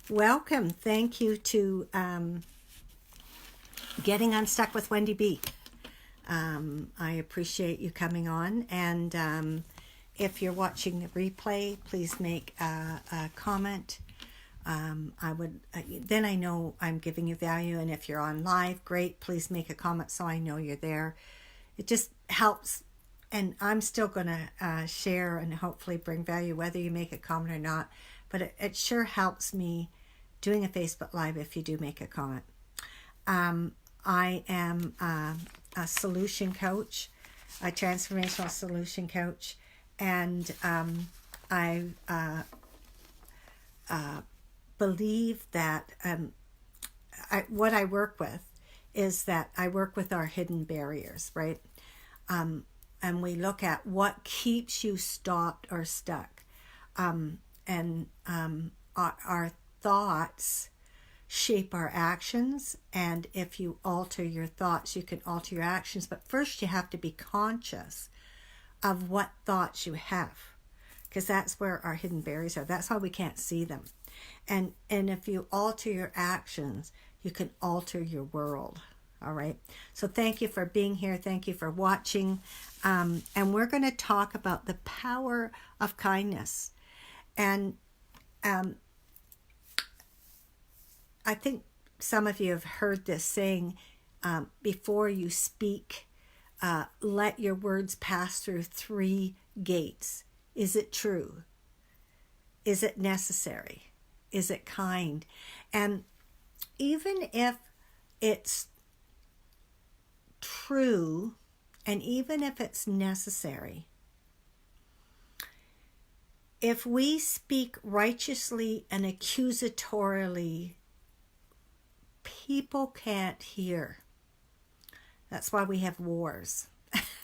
Welcome. Thank you to Getting Unstuck with Wendy B. I appreciate you coming on. And if you're watching the replay, please make a comment. Then I know I'm giving you value. And if you're on live, great. Please make a comment so I know you're there. It just helps. And I'm still going to share and hopefully bring value, whether you make a comment or not. But it sure helps me doing a Facebook Live if you do make a comment. I am a solution coach, a transformational solution coach, and I believe that what I work with is that I work with our hidden barriers, right? And we look at what keeps you stopped or stuck. Our thoughts shape our actions, and if you alter your thoughts, you can alter your actions. But first you have to be conscious of what thoughts you have, because that's where our hidden barriers are. That's why we can't see them. And if you alter your actions, you can alter your world. All right. So thank you for being here. Thank you for watching. And we're going to talk about the power of kindness. And I think some of you have heard this saying, before you speak, let your words pass through 3 gates. Is it true? Is it necessary? Is it kind? And even if it's true, and even if it's necessary, if we speak righteously and accusatorily, people can't hear. That's why we have wars.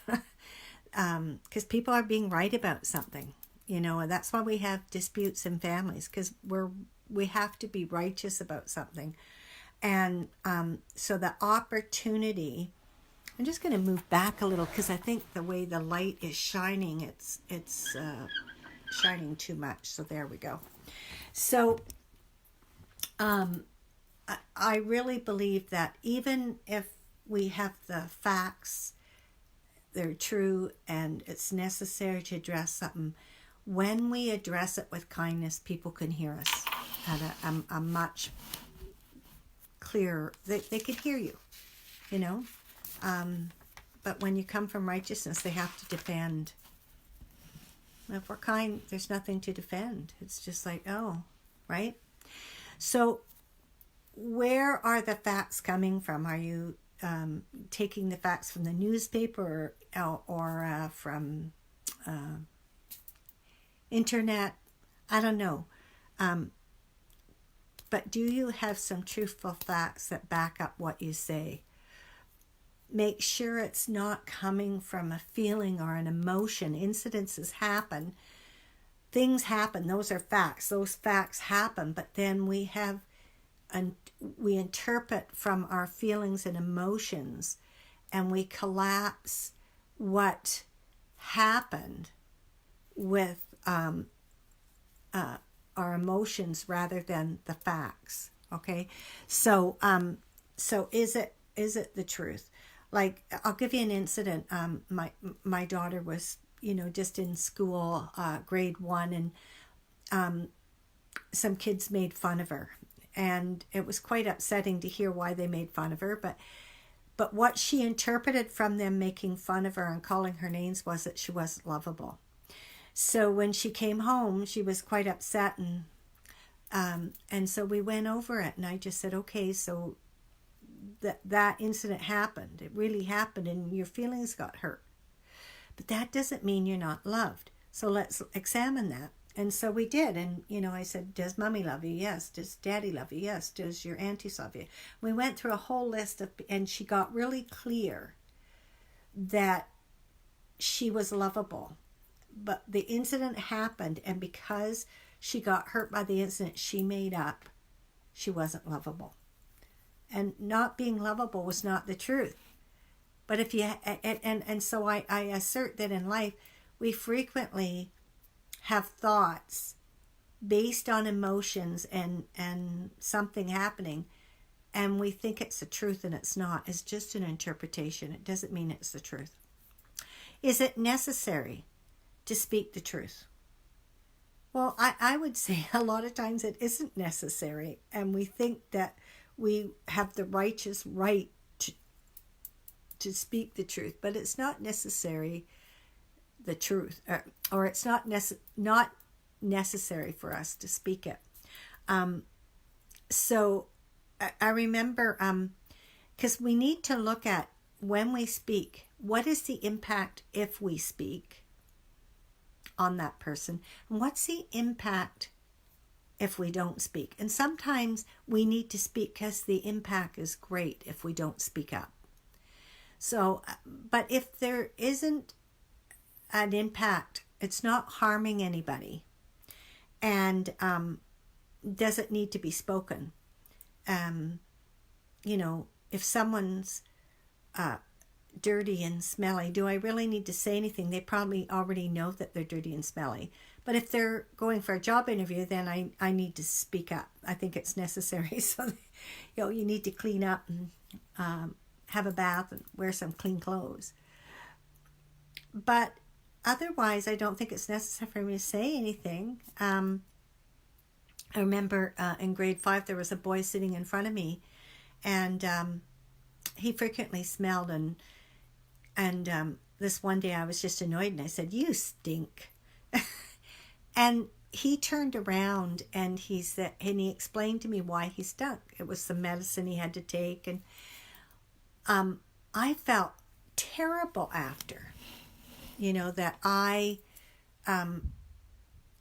Because people are being right about something, and that's why we have disputes in families, because we have to be righteous about something. And so the opportunity, I'm just going to move back a little, because I think the way the light is shining, it's shining too much. So there we go. So I really believe that even if we have the facts, they're true, and it's necessary to address something, when we address it with kindness, people can hear us at a much clearer, they could hear you, but when you come from righteousness, they have to defend. If we're kind, there's nothing to defend. It's just like, oh, right? So where are the facts coming from? Are you taking the facts from the newspaper or from internet? I don't know. But do you have some truthful facts that back up what you say? Make sure it's not coming from a feeling or an emotion. Incidences happen. Things happen. Those are facts. Those facts happen. But then we interpret from our feelings and emotions, and we collapse what happened with our emotions rather than the facts. Okay, so is it the truth? Like, I'll give you an incident. My daughter was just in school, grade 1, and some kids made fun of her. And it was quite upsetting to hear why they made fun of her. But what she interpreted from them making fun of her and calling her names was that she wasn't lovable. So when she came home, she was quite upset. And so we went over it. And I just said, okay, so that incident happened. It really happened, and your feelings got hurt. But that doesn't mean you're not loved. So let's examine that. And so we did. And, I said, does mommy love you? Yes. Does daddy love you? Yes. Does your aunties love you? We went through a whole list and she got really clear that she was lovable. But the incident happened, and because she got hurt by the incident, she made up she wasn't lovable. And not being lovable was not the truth. But if you, and so I assert that in life, we frequently have thoughts based on emotions and something happening, and we think it's the truth and it's not. It's just an interpretation. It doesn't mean it's the truth. Is it necessary to speak the truth? Well, I would say a lot of times it isn't necessary, and we think that we have the righteous right to speak the truth, but it's not necessary the truth, or it's not necessary for us to speak it. So I remember, because we need to look at when we speak, what is the impact if we speak on that person? And what's the impact if we don't speak? And sometimes we need to speak because the impact is great if we don't speak up. So, but if there isn't an impact, it's not harming anybody, and does it need to be spoken? If someone's dirty and smelly, do I really need to say anything? They probably already know that they're dirty and smelly. But if they're going for a job interview, then I need to speak up. I think it's necessary. So, you need to clean up and have a bath and wear some clean clothes. But otherwise, I don't think it's necessary for me to say anything. I remember in grade 5, there was a boy sitting in front of me, and he frequently smelled, and this one day I was just annoyed, and I said, "You stink." And he turned around and he explained to me why he stunk. It was some medicine he had to take, and I felt terrible after, that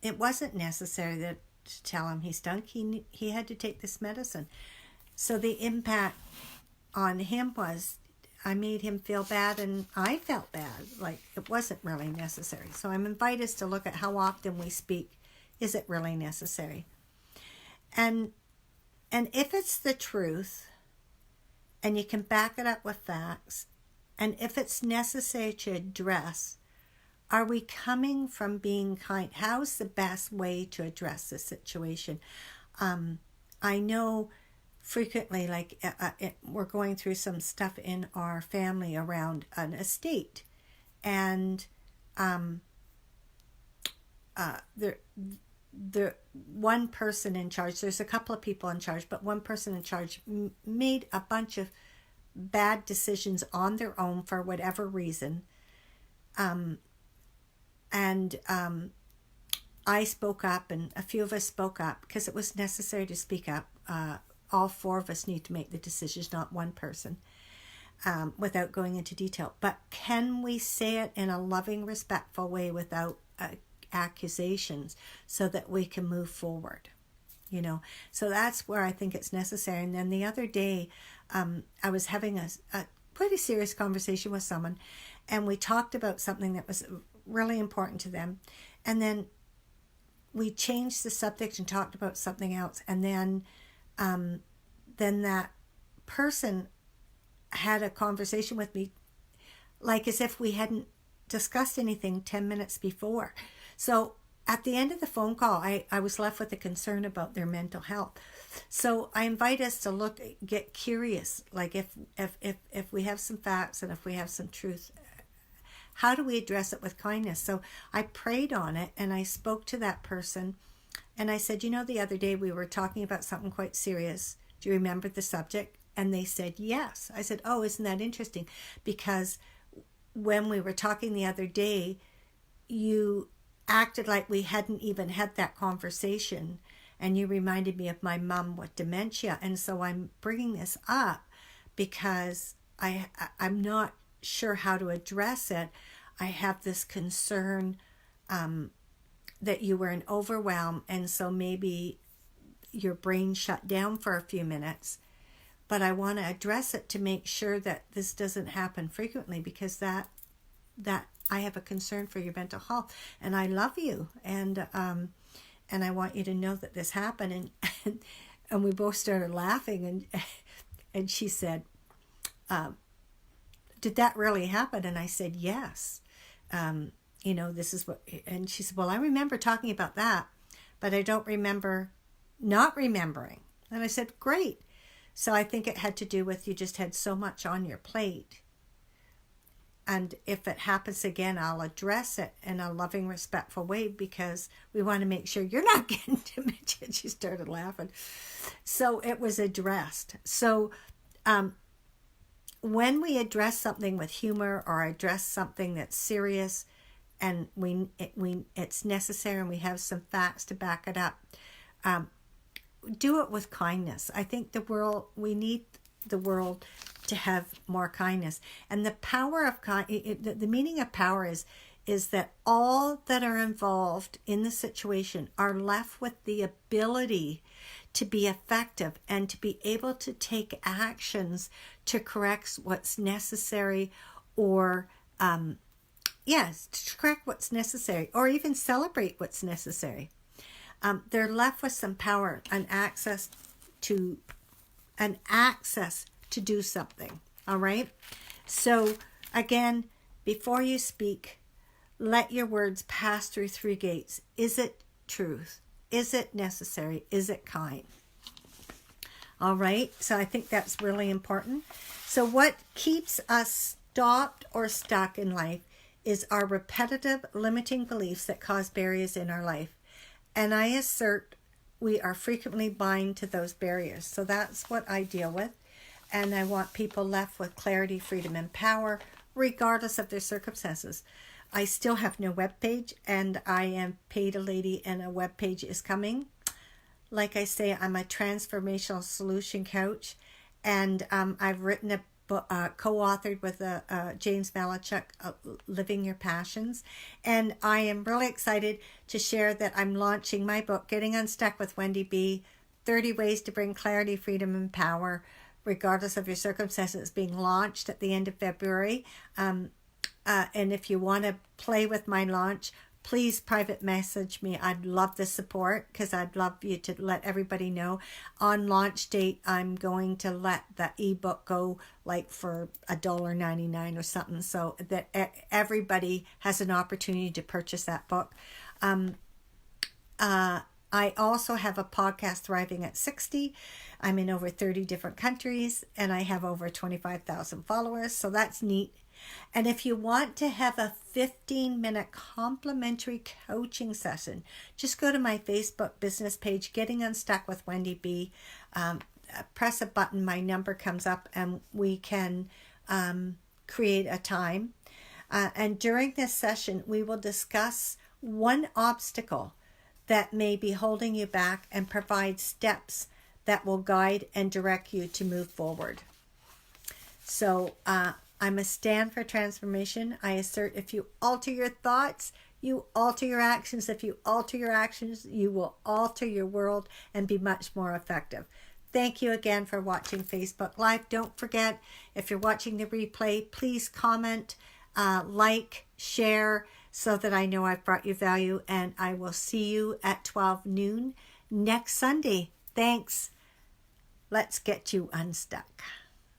it wasn't necessary to tell him he stunk. He had to take this medicine. So the impact on him was I made him feel bad, and I felt bad. Like it wasn't really necessary. So I'm invited us to look at how often we speak. Is it really necessary? And if it's the truth, and you can back it up with facts, and if it's necessary to address, are we coming from being kind? How's the best way to address the situation? I know frequently, we're going through some stuff in our family around an estate, and the one person in charge, there's a couple of people in charge, but one person in charge made a bunch of bad decisions on their own for whatever reason. I spoke up, and a few of us spoke up because it was necessary to speak up. All 4 of us need to make the decisions, not one person, without going into detail. But can we say it in a loving, respectful way without accusations so that we can move forward? So that's where I think it's necessary. And then the other day, I was having a pretty serious conversation with someone, and we talked about something that was really important to them, and then we changed the subject and talked about something else, and then that person had a conversation with me like as if we hadn't discussed anything 10 minutes before. So at the end of the phone call, I was left with a concern about their mental health. So I invite us to get curious, like if we have some facts and if we have some truth, how do we address it with kindness? So I prayed on it, and I spoke to that person, and I said, the other day we were talking about something quite serious. Do you remember the subject? And they said, yes. I said, oh, isn't that interesting? Because when we were talking the other day, you acted like we hadn't even had that conversation, and you reminded me of my mom with dementia. And so I'm bringing this up because I'm not sure how to address it. I have this concern that you were in overwhelm, and so maybe your brain shut down for a few minutes. But I want to address it to make sure that this doesn't happen frequently, because that I have a concern for your mental health, and I love you, and I want you to know that this happened. And we both started laughing, and she said, did that really happen? And I said, yes. This is what, and she said, well, I remember talking about that, but I don't remember not remembering. And I said, great. So I think it had to do with you just had so much on your plate. And if it happens again, I'll address it in a loving, respectful way, because we want to make sure you're not getting dementia. She started laughing. So it was addressed. So when we address something with humor, or address something that's serious, and it's necessary, and we have some facts to back it up, do it with kindness. I think we need the world to have more kindness. And the power of the meaning of power is that all that are involved in the situation are left with the ability to be effective and to be able to take actions to correct what's necessary, or to correct what's necessary, or even celebrate what's necessary. They're left with some power and access to do something. All right. So again, before you speak, let your words pass through 3 gates. Is it truth? Is it necessary? Is it kind? All right. So I think that's really important. So what keeps us stopped or stuck in life is our repetitive limiting beliefs that cause barriers in our life. And I assert we are frequently blind to those barriers. So that's what I deal with. And I want people left with clarity, freedom, and power, regardless of their circumstances. I still have no webpage, and I am paid a lady, and a webpage is coming. Like I say, I'm a transformational solution coach, and I've written a book, co-authored with James Malachuk, Living Your Passions. And I am really excited to share that I'm launching my book, Getting Unstuck with Wendy B, 30 Ways to Bring Clarity, Freedom, and Power, regardless of your circumstances. It's being launched at the end of February. And if you want to play with my launch, please private message me. I'd love the support, because I'd love you to let everybody know. On launch date, I'm going to let the ebook go like for $1.99 or something, so that everybody has an opportunity to purchase that book. I also have a podcast, Thriving at 60. I'm in over 30 different countries, and I have over 25,000 followers, so that's neat. And if you want to have a 15-minute complimentary coaching session, just go to my Facebook business page, Getting Unstuck with Wendy B. Press a button, my number comes up, and we can create a time. And during this session, we will discuss one obstacle that may be holding you back, and provide steps that will guide and direct you to move forward. So I'm a stand for transformation. I assert if you alter your thoughts, you alter your actions. If you alter your actions, you will alter your world and be much more effective. Thank you again for watching Facebook Live. Don't forget, if you're watching the replay, please comment, like, share, so that I know I've brought you value. And I will see you at 12 noon next Sunday. Thanks. Let's get you unstuck.